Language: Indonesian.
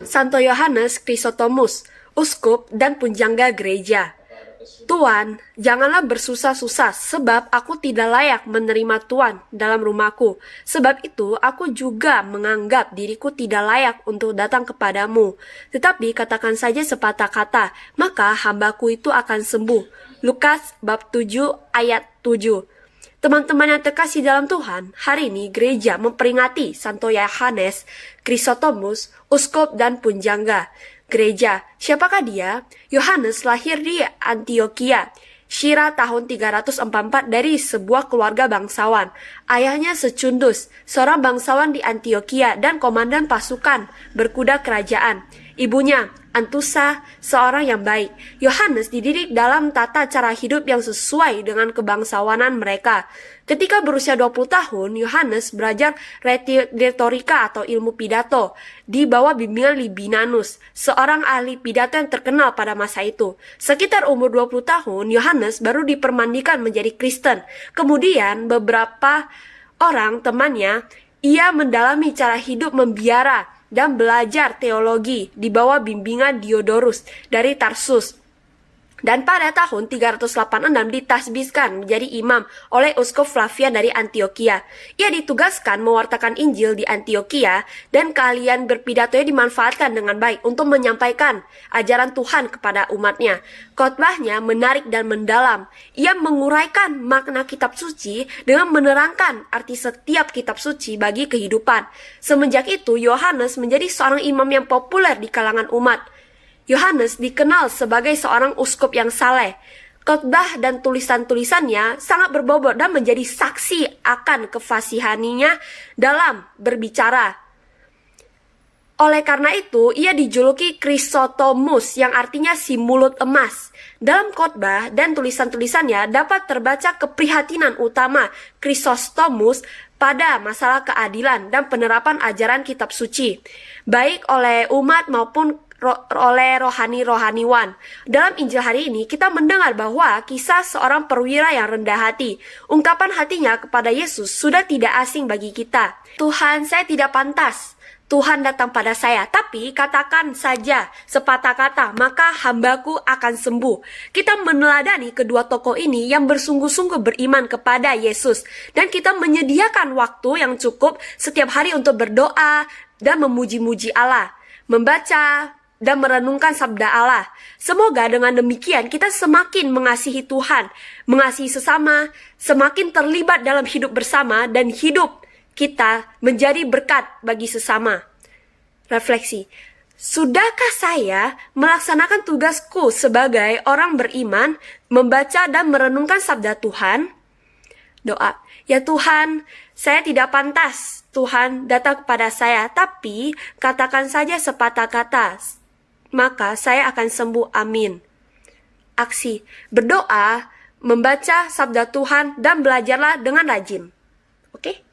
Santo Yohanes Chrysostomus, uskup dan punjangga gereja. Tuan, janganlah bersusah-susah, sebab aku tidak layak menerima Tuan dalam rumahku. Sebab itu, aku juga menganggap diriku tidak layak untuk datang kepadamu. Tetapi katakan saja sepatah kata, maka hambaku itu akan sembuh. Lukas bab 7 ayat 7. Teman-teman yang terkasih dalam Tuhan, hari ini gereja memperingati Santo Yohanes Chrysostomus, uskup dan punjangga gereja. Siapakah dia? Yohanes lahir di Antioquia, Syria tahun 344 dari sebuah keluarga bangsawan. Ayahnya Secundus, seorang bangsawan di Antioquia dan komandan pasukan berkuda kerajaan. Ibunya Antusa, seorang yang baik. Yohanes dididik dalam tata cara hidup yang sesuai dengan kebangsawanan mereka. Ketika berusia 20 tahun, Yohanes belajar retorika atau ilmu pidato di bawah bimbingan Libinanus, seorang ahli pidato yang terkenal pada masa itu. Sekitar umur 20 tahun, Yohanes baru dipermandikan menjadi Kristen. Kemudian beberapa orang temannya, ia mendalami cara hidup membiara dan belajar teologi di bawah bimbingan Diodorus dari Tarsus. Dan pada tahun 386 ditasbihkan menjadi imam oleh Uskup Flavian dari Antioquia. Ia ditugaskan mewartakan Injil di Antioquia dan keahlian berpidatonya dimanfaatkan dengan baik untuk menyampaikan ajaran Tuhan kepada umatnya. Khotbahnya menarik dan mendalam. Ia menguraikan makna kitab suci dengan menerangkan arti setiap kitab suci bagi kehidupan. Semenjak itu, Yohanes menjadi seorang imam yang populer di kalangan umat. Yohanes dikenal sebagai seorang uskup yang saleh. Khotbah dan tulisan-tulisannya sangat berbobot dan menjadi saksi akan kefasihaninya dalam berbicara. Oleh karena itu, ia dijuluki Chrysostomus yang artinya si mulut emas. Dalam khotbah dan tulisan-tulisannya dapat terbaca keprihatinan utama Chrysostomus pada masalah keadilan dan penerapan ajaran kitab suci, baik oleh umat maupun oleh rohani-rohaniwan. Dalam Injil hari ini kita mendengar bahwa kisah seorang perwira yang rendah hati. Ungkapan hatinya kepada Yesus sudah tidak asing bagi kita. Tuhan, saya tidak pantas Tuhan datang pada saya, tapi katakan saja sepatah kata, maka hambaku akan sembuh. Kita meneladani kedua tokoh ini yang bersungguh-sungguh beriman kepada Yesus, dan kita menyediakan waktu yang cukup setiap hari untuk berdoa dan memuji-muji Allah, membaca dan merenungkan sabda Allah. Semoga dengan demikian kita semakin mengasihi Tuhan, mengasihi sesama, semakin terlibat dalam hidup bersama, dan hidup kita menjadi berkat bagi sesama. Refleksi. Sudahkah saya melaksanakan tugasku sebagai orang beriman, membaca dan merenungkan sabda Tuhan? Doa. Ya Tuhan, saya tidak pantas Tuhan datang kepada saya, tapi katakan saja sepatah kata, maka saya akan sembuh. Amin. Aksi. Berdoa, membaca sabda Tuhan, dan belajarlah dengan rajin. Oke?